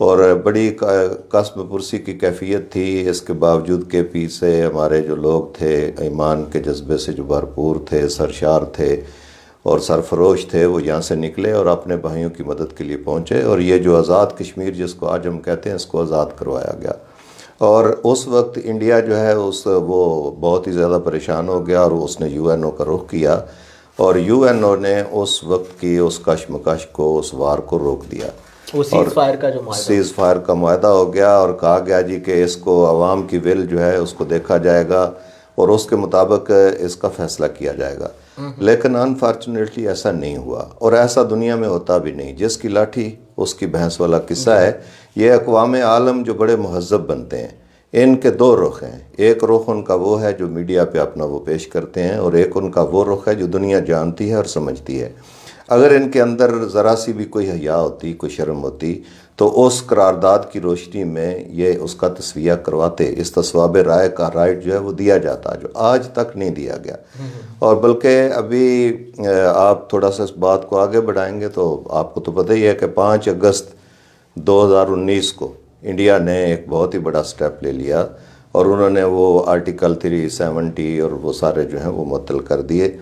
اور بڑی قصب پرسی کی کیفیت تھی. اس کے باوجود کے پی سے ہمارے جو لوگ تھے ایمان کے جذبے سے جو بھرپور تھے، سرشار تھے اور سرفروش تھے، وہ یہاں سے نکلے اور اپنے بھائیوں کی مدد کے لیے پہنچے، اور یہ جو آزاد کشمیر جس کو آج ہم کہتے ہیں، اس کو آزاد کروایا گیا. اور اس وقت انڈیا جو ہے وہ بہت ہی زیادہ پریشان ہو گیا، اور اس نے یو این او کا رخ کیا، اور یو این او نے اس وقت کی اس کشمکش کو، اس وار کو روک دیا. وہ سیز فائر کا جو معاہدہ، سیز فائر کا معاہدہ ہو گیا، اور کہا گیا جی کہ اس کو عوام کی ول جو ہے اس کو دیکھا جائے گا اور اس کے مطابق اس کا فیصلہ کیا جائے گا. لیکن انفارچونیٹلی ایسا نہیں ہوا، اور ایسا دنیا میں ہوتا بھی نہیں. جس کی لاٹھی اس کی بھینس والا قصہ ہے. یہ اقوام عالم جو بڑے مہذب بنتے ہیں، ان کے دو رخ ہیں. ایک رخ ان کا وہ ہے جو میڈیا پہ اپنا وہ پیش کرتے ہیں، اور ایک ان کا وہ رخ ہے جو دنیا جانتی ہے اور سمجھتی ہے. اگر ان کے اندر ذرا سی بھی کوئی حیا ہوتی، کوئی شرم ہوتی، تو اس قرارداد کی روشنی میں یہ اس کا تصفیہ کرواتے. اس تصواب رائے کا رائٹ جو ہے وہ دیا جاتا، جو آج تک نہیں دیا گیا. اور بلکہ ابھی آپ تھوڑا سا اس بات کو آگے بڑھائیں گے تو آپ کو تو پتہ ہی ہے کہ 5 اگست 2019 کو انڈیا نے ایک بہت ہی بڑا سٹیپ لے لیا، اور انہوں نے وہ آرٹیکل 370 اور وہ سارے جو ہیں وہ معطل کر دیے.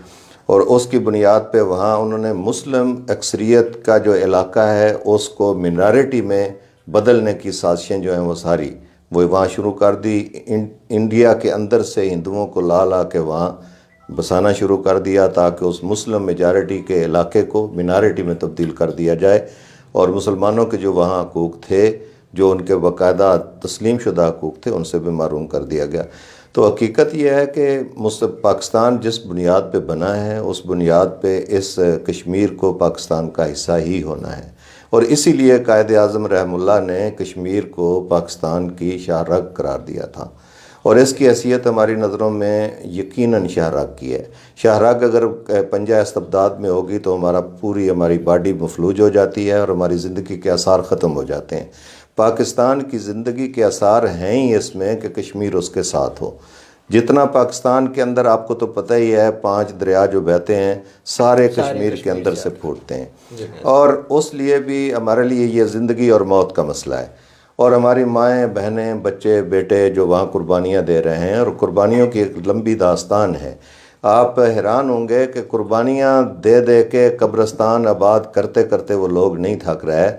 اور اس کی بنیاد پہ وہاں انہوں نے مسلم اکثریت کا جو علاقہ ہے اس کو منارٹی میں بدلنے کی سازشیں جو ہیں وہ ساری وہ وہاں شروع کر دی. انڈیا کے اندر سے ہندوؤں کو لا کے وہاں بسانا شروع کر دیا، تاکہ اس مسلم میجارٹی کے علاقے کو منارٹی میں تبدیل کر دیا جائے، اور مسلمانوں کے جو وہاں حقوق تھے، جو ان کے باقاعدہ تسلیم شدہ حقوق تھے، ان سے بھی محروم کر دیا گیا. تو حقیقت یہ ہے کہ پاکستان جس بنیاد پہ بنا ہے، اس بنیاد پہ اس کشمیر کو پاکستان کا حصہ ہی ہونا ہے. اور اسی لیے قائد اعظم رحم اللہ نے کشمیر کو پاکستان کی شاہ رگ قرار دیا تھا، اور اس کی حیثیت ہماری نظروں میں یقیناً شاہ رگ کی ہے. شاہ رگ اگر پنجہ استبداد میں ہوگی تو ہماری باڈی مفلوج ہو جاتی ہے، اور ہماری زندگی کے آثار ختم ہو جاتے ہیں. پاکستان کی زندگی کے آثار ہیں ہی اس میں کہ کشمیر اس کے ساتھ ہو. جتنا پاکستان کے اندر آپ کو تو پتہ ہی ہے، 5 دریا جو بہتے ہیں سارے کشمیر کے اندر سے پھوٹتے ہیں، اور اس لیے بھی ہمارے لیے یہ زندگی اور موت کا مسئلہ ہے. اور ہماری مائیں، بہنیں، بچے، بیٹے جو وہاں قربانیاں دے رہے ہیں، اور قربانیوں کی ایک لمبی داستان ہے. آپ حیران ہوں گے کہ قربانیاں دے کے قبرستان آباد کرتے کرتے وہ لوگ نہیں تھک رہے،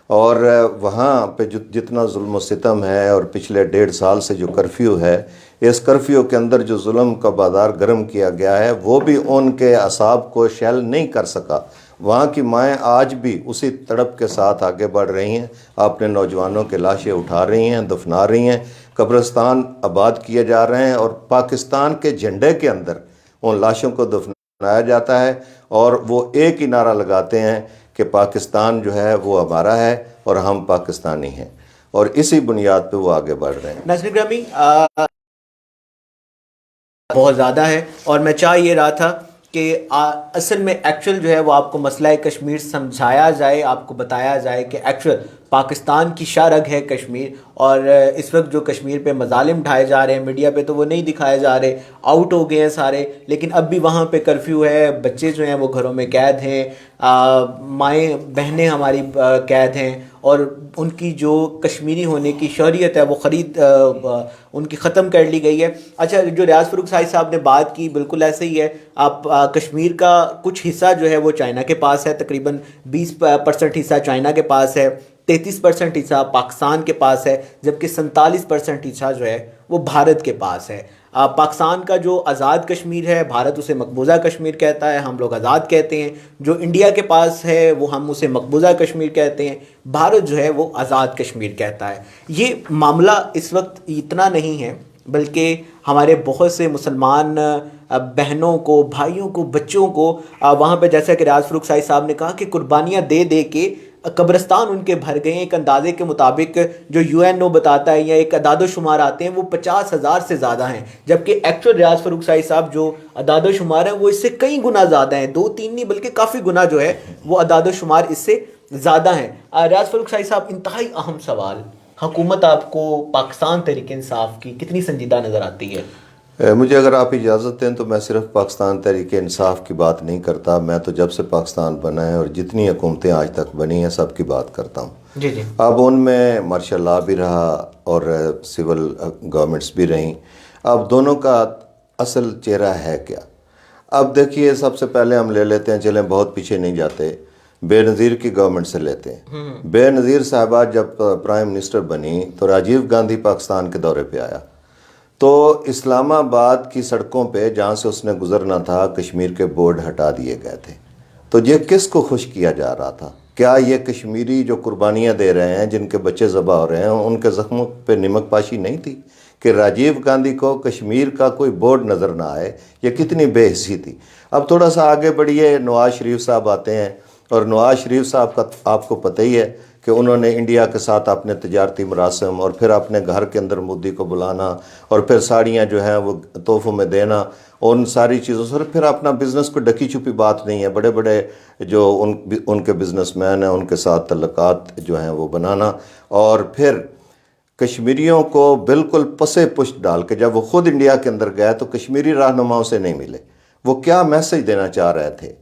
اور وہاں پہ جتنا ظلم و ستم ہے، اور پچھلے 1.5 سال سے جو کرفیو ہے، اس کرفیو کے اندر جو ظلم کا بازار گرم کیا گیا ہے، وہ بھی ان کے اعصاب کو شیل نہیں کر سکا. وہاں کی مائیں آج بھی اسی تڑپ کے ساتھ آگے بڑھ رہی ہیں، اپنے نوجوانوں کے لاشیں اٹھا رہی ہیں، دفنا رہی ہیں، قبرستان آباد کیے جا رہے ہیں، اور پاکستان کے جھنڈے کے اندر ان لاشوں کو دفنایا جاتا ہے، اور وہ ایک ہی نعرہ لگاتے ہیں کہ پاکستان جو ہے وہ ہمارا ہے اور ہم پاکستانی ہیں. اور اسی بنیاد پہ وہ آگے بڑھ رہے ہیں. ناظرین گرامی، بہت زیادہ ہے، اور میں چاہ یہ رہا تھا کہ اصل میں ایکچوئل جو ہے وہ آپ کو مسئلہ کشمیر سمجھایا جائے، آپ کو بتایا جائے کہ ایکچوئل پاکستان کی شاہ رگ ہے کشمیر، اور اس وقت جو کشمیر پہ مظالم ڈھائے جا رہے ہیں میڈیا پہ تو وہ نہیں دکھائے جا رہے، آؤٹ ہو گئے ہیں سارے، لیکن اب بھی وہاں پہ کرفیو ہے، بچے جو ہیں وہ گھروں میں قید ہیں، مائیں بہنیں ہماری قید ہیں، اور ان کی جو کشمیری ہونے کی شہریت ہے وہ ان کی ختم کر لی گئی ہے. اچھا، جو ریاض فاروق صاحب نے بات کی بالکل ایسے ہی ہے. آپ کشمیر کا کچھ حصہ جو ہے وہ چائنا کے پاس ہے، تقریباً 20% حصہ چائنا کے پاس ہے، 33% حصہ پاکستان کے پاس ہے، جبکہ 47% حصہ جو ہے وہ بھارت کے پاس ہے. پاکستان کا جو آزاد کشمیر ہے، بھارت اسے مقبوضہ کشمیر کہتا ہے، ہم لوگ آزاد کہتے ہیں. جو انڈیا کے پاس ہے وہ ہم اسے مقبوضہ کشمیر کہتے ہیں، بھارت جو ہے وہ آزاد کشمیر کہتا ہے. یہ معاملہ اس وقت اتنا نہیں ہے، بلکہ ہمارے بہت سے مسلمان بہنوں کو، بھائیوں کو، بچوں کو وہاں پہ، جیسا کہ ریاض فاروق صاحب نے کہا کہ قربانیاں دے کے قبرستان ان کے بھر گئے ہیں. ایک اندازے کے مطابق جو یو این او بتاتا ہے، یا ایک اعداد و شمار آتے ہیں، وہ 50,000 سے زیادہ ہیں، جبکہ ایکچوئل ریاض فاروق صاحب جو اعداد و شمار ہیں وہ اس سے کئی گنا زیادہ ہیں، 2-3 نہیں بلکہ کافی گنا جو ہے وہ اعداد و شمار اس سے زیادہ ہیں. ریاض فاروق صاحب، انتہائی اہم سوال، حکومت آپ کو پاکستان تحریک انصاف کی کتنی سنجیدہ نظر آتی ہے؟ مجھے اگر آپ اجازت دیں تو میں صرف پاکستان تحریک انصاف کی بات نہیں کرتا، میں تو جب سے پاکستان بنا ہے اور جتنی حکومتیں آج تک بنی ہیں سب کی بات کرتا ہوں۔ جی جی اب ان میں مارشل لا بھی رہا اور سول گورنمنٹس بھی رہیں، اب دونوں کا اصل چہرہ ہے کیا؟ اب دیکھیے، سب سے پہلے ہم لے لیتے ہیں، چلیں بہت پیچھے نہیں جاتے، بے نظیر کی گورنمنٹ سے لیتے ہیں۔ بے نظیر صاحبہ جب پرائم منسٹر بنی تو راجیو گاندھی پاکستان کے دورے پہ آیا، تو اسلام آباد کی سڑکوں پہ جہاں سے اس نے گزرنا تھا کشمیر کے بورڈ ہٹا دیے گئے تھے۔ تو یہ کس کو خوش کیا جا رہا تھا؟ کیا یہ کشمیری جو قربانیاں دے رہے ہیں، جن کے بچے ذبح ہو رہے ہیں، ان کے زخموں پہ نمک پاشی نہیں تھی کہ راجیو گاندھی کو کشمیر کا کوئی بورڈ نظر نہ آئے؟ یہ کتنی بے حسی تھی۔ اب تھوڑا سا آگے بڑھیے، نواز شریف صاحب آتے ہیں، اور نواز شریف صاحب کا آپ کو پتہ ہی ہے کہ انہوں نے انڈیا کے ساتھ اپنے تجارتی مراسم، اور پھر اپنے گھر کے اندر مودی کو بلانا، اور پھر ساڑیاں جو ہیں وہ تحفوں میں دینا، ان ساری چیزوں سے پھر اپنا بزنس کو ڈکی چھپی بات نہیں ہے، بڑے بڑے جو ان کے بزنس مین ہیں ان کے ساتھ تعلقات جو ہیں وہ بنانا، اور پھر کشمیریوں کو بالکل پسے پشت ڈال کے جب وہ خود انڈیا کے اندر گئے تو کشمیری رہنماؤں سے نہیں ملے۔ وہ کیا میسج دینا چاہ رہے تھے؟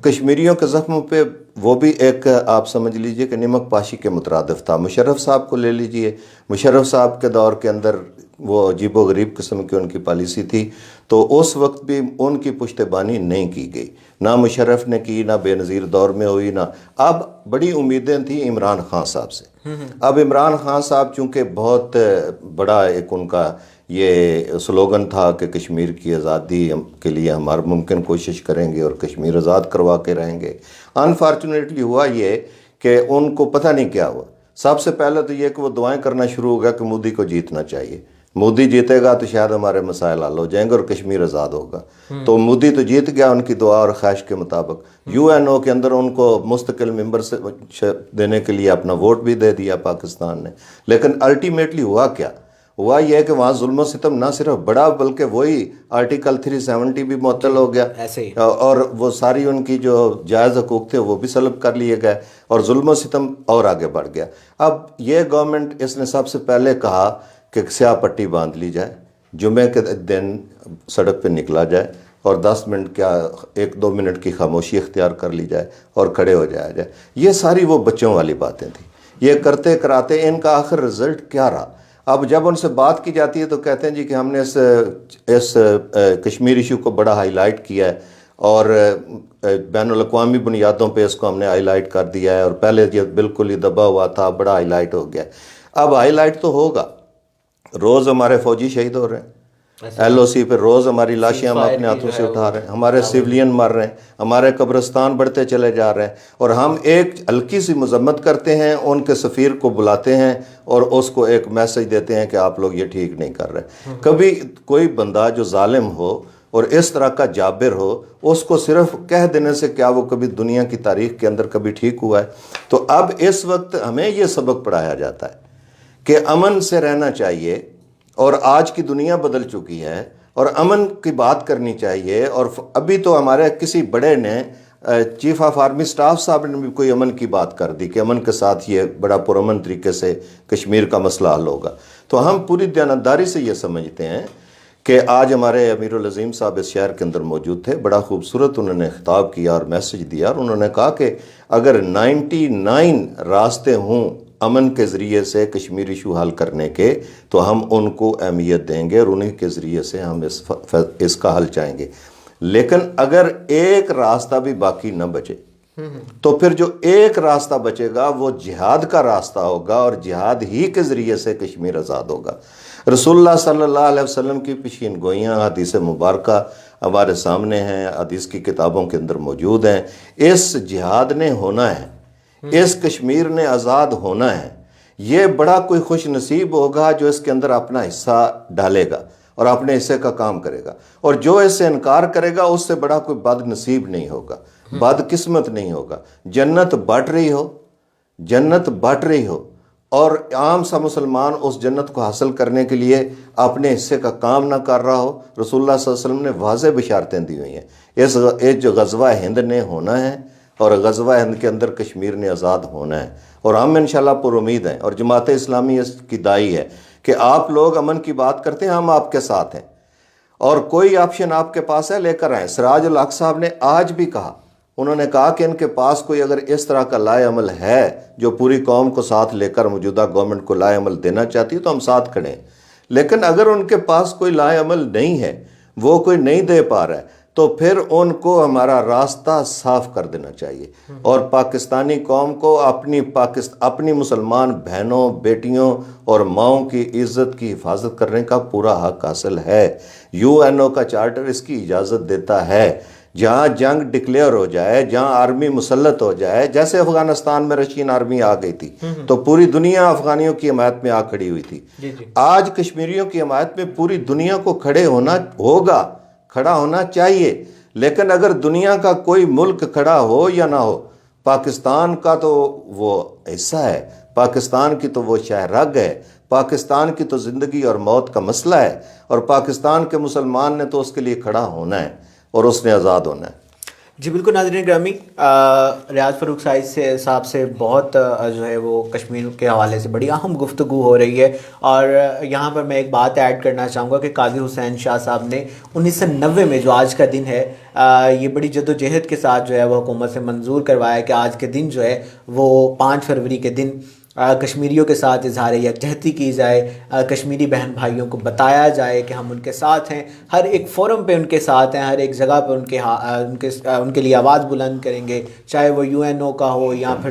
کشمیریوں کے زخموں پہ وہ بھی ایک آپ سمجھ لیجئے کہ نمک پاشی کے مترادف تھا۔ مشرف صاحب کو لے لیجئے، مشرف صاحب کے دور کے اندر وہ عجیب و غریب قسم کی ان کی پالیسی تھی، تو اس وقت بھی ان کی پشتیبانی نہیں کی گئی، نہ مشرف نے کی، نہ بے نظیر دور میں ہوئی، نہ۔ اب بڑی امیدیں تھیں عمران خان صاحب سے۔ اب عمران خان صاحب چونکہ بہت بڑا ایک ان کا یہ سلوگن تھا کہ کشمیر کی آزادی کے لیے ہم ہر ممکن کوشش کریں گے اور کشمیر آزاد کروا کے رہیں گے۔ انفارچونیٹلی ہوا یہ کہ ان کو پتہ نہیں کیا ہوا۔ سب سے پہلے تو یہ کہ وہ دعائیں کرنا شروع ہو گیا کہ مودی کو جیتنا چاہیے، مودی جیتے گا تو شاید ہمارے مسائل حل ہو جائیں گے اور کشمیر آزاد ہوگا۔ تو مودی تو جیت گیا ان کی دعا اور خواہش کے مطابق، یو این او کے اندر ان کو مستقل ممبر سے دینے کے لیے اپنا ووٹ بھی دے دیا پاکستان نے۔ لیکن الٹیمیٹلی ہوا کیا؟ ہوا یہ کہ وہاں ظلم و ستم نہ صرف بڑا بلکہ وہی آرٹیکل 370 بھی معطل ہو گیا، ایسے ہی، اور وہ ساری ان کی جو جائز حقوق تھے وہ بھی سلب کر لیے گئے، اور ظلم و ستم اور آگے بڑھ گیا۔ اب یہ گورنمنٹ، اس نے سب سے پہلے کہا کہ سیاہ پٹی باندھ لی جائے، جمعے کے دن سڑک پہ نکلا جائے اور 10 منٹ کیا 1-2 منٹ کی خاموشی اختیار کر لی جائے اور کھڑے ہو جایا جائے۔ یہ ساری وہ بچوں والی باتیں تھیں۔ یہ کرتے کراتے ان کا آخر رزلٹ کیا رہا؟ اب جب ان سے بات کی جاتی ہے تو کہتے ہیں جی کہ ہم نے اس کشمیر ایشو کو بڑا ہائی لائٹ کیا ہے، اور بین الاقوامی بنیادوں پہ اس کو ہم نے ہائی لائٹ کر دیا ہے، اور پہلے یہ بالکل ہی دبا ہوا تھا، بڑا ہائی لائٹ ہو گیا۔ اب ہائی لائٹ تو ہوگا، روز ہمارے فوجی شہید ہو رہے ہیں، ایل او سی پہ روز ہماری لاشیں ہم اپنے ہاتھوں سے اٹھا رہے ہیں، ہمارے سیولین مر رہے ہیں، ہمارے قبرستان بڑھتے چلے جا رہے ہیں، اور ہم ایک ہلکی سی مذمت کرتے ہیں، ان کے سفیر کو بلاتے ہیں اور اس کو ایک میسج دیتے ہیں کہ آپ لوگ یہ ٹھیک نہیں کر رہے۔ کبھی کوئی بندہ جو ظالم ہو اور اس طرح کا جابر ہو، اس کو صرف کہہ دینے سے کیا وہ کبھی دنیا کی تاریخ کے اندر کبھی ٹھیک ہوا ہے؟ تو اب اس وقت ہمیں یہ سبق پڑھایا جاتا ہے کہ امن سے رہنا چاہیے، اور آج کی دنیا بدل چکی ہے اور امن کی بات کرنی چاہیے۔ اور ابھی تو ہمارے کسی بڑے نے، چیف آف آرمی سٹاف صاحب نے بھی کوئی امن کی بات کر دی کہ امن کے ساتھ یہ بڑا پرامن طریقے سے کشمیر کا مسئلہ حل ہوگا۔ تو ہم پوری دیانتداری سے یہ سمجھتے ہیں کہ آج ہمارے امیر العظیم صاحب اس شہر کے اندر موجود تھے، بڑا خوبصورت انہوں نے خطاب کیا اور میسج دیا، اور انہوں نے کہا کہ اگر 99 راستے ہوں امن کے ذریعے سے کشمیر ایشو حل کرنے کے تو ہم ان کو اہمیت دیں گے اور انہیں کے ذریعے سے ہم اس کا حل چاہیں گے۔ لیکن اگر ایک راستہ بھی باقی نہ بچے تو پھر جو ایک راستہ بچے گا وہ جہاد کا راستہ ہوگا، اور جہاد ہی کے ذریعے سے کشمیر آزاد ہوگا۔ رسول اللہ صلی اللہ علیہ وسلم کی پیشین گوئیاں حدیث مبارکہ ہمارے سامنے ہیں، حدیث کی کتابوں کے اندر موجود ہیں۔ اس جہاد نے ہونا ہے، اس کشمیر نے آزاد ہونا ہے۔ یہ بڑا کوئی خوش نصیب ہوگا جو اس کے اندر اپنا حصہ ڈالے گا اور اپنے حصے کا کام کرے گا، اور جو اس سے انکار کرے گا اس سے بڑا کوئی بد نصیب نہیں ہوگا، بد قسمت نہیں ہوگا۔ جنت بٹ رہی ہو، جنت بٹ رہی ہو، اور عام سا مسلمان اس جنت کو حاصل کرنے کے لیے اپنے حصے کا کام نہ کر رہا ہو۔ رسول اللہ صلی اللہ علیہ وسلم نے واضح بشارتیں دی ہوئی ہیں۔ اس جو غزوہ ہند نے ہونا ہے، اور غزوہ ہند کے اندر کشمیر نے آزاد ہونا ہے، اور ہم انشاءاللہ پر امید ہیں، اور جماعت اسلامی اس کی دائی ہے کہ آپ لوگ امن کی بات کرتے ہیں، ہم آپ کے ساتھ ہیں۔ اور کوئی آپشن آپ کے پاس ہے لے کر آئیں. سراج الحق صاحب نے آج بھی کہا, انہوں نے کہا کہ ان کے پاس کوئی اگر اس طرح کا لائے عمل ہے جو پوری قوم کو ساتھ لے کر موجودہ گورنمنٹ کو لائے عمل دینا چاہتی ہے تو ہم ساتھ کھڑے ہیں. لیکن اگر ان کے پاس کوئی لائے عمل نہیں ہے, وہ کوئی نہیں دے پا رہا ہے, تو پھر ان کو ہمارا راستہ صاف کر دینا چاہیے. اور پاکستانی قوم کو اپنی مسلمان بہنوں, بیٹیوں اور ماؤں کی عزت کی حفاظت کرنے کا پورا حق حاصل ہے. UN کا چارٹر اس کی اجازت دیتا ہے. جہاں جنگ ڈکلیئر ہو جائے, جہاں آرمی مسلط ہو جائے, جیسے افغانستان میں رشین آرمی آ گئی تھی تو پوری دنیا افغانیوں کی حمایت میں آ کھڑی ہوئی تھی. آج کشمیریوں کی حمایت میں پوری دنیا کو کھڑے ہونا ہوگا, کھڑا ہونا چاہیے. لیکن اگر دنیا کا کوئی ملک کھڑا ہو یا نہ ہو, پاکستان کا تو وہ حصہ ہے, پاکستان کی تو وہ شہرگ ہے, پاکستان کی تو زندگی اور موت کا مسئلہ ہے, اور پاکستان کے مسلمان نے تو اس کے لیے کھڑا ہونا ہے اور اس نے آزاد ہونا ہے. جی بالکل. ناظرین گرامی, ریاض فاروق صاحب سے بہت جو ہے وہ کشمیر کے حوالے سے بڑی اہم گفتگو ہو رہی ہے. اور یہاں پر میں ایک بات ایڈ کرنا چاہوں گا کہ قاضی حسین شاہ صاحب نے 1990 میں جو آج کا دن ہے, یہ بڑی جد و جہد کے ساتھ جو ہے وہ حکومت سے منظور کروایا کہ آج کے دن جو ہے وہ 5 فروری کے دن کشمیریوں کے ساتھ اظہار یکجہتی کی جائے, کشمیری بہن بھائیوں کو بتایا جائے کہ ہم ان کے ساتھ ہیں, ہر ایک فورم پہ ان کے ساتھ ہیں, ہر ایک جگہ پہ ان کے لیے آواز بلند کریں گے, چاہے وہ UN کا ہو یا پھر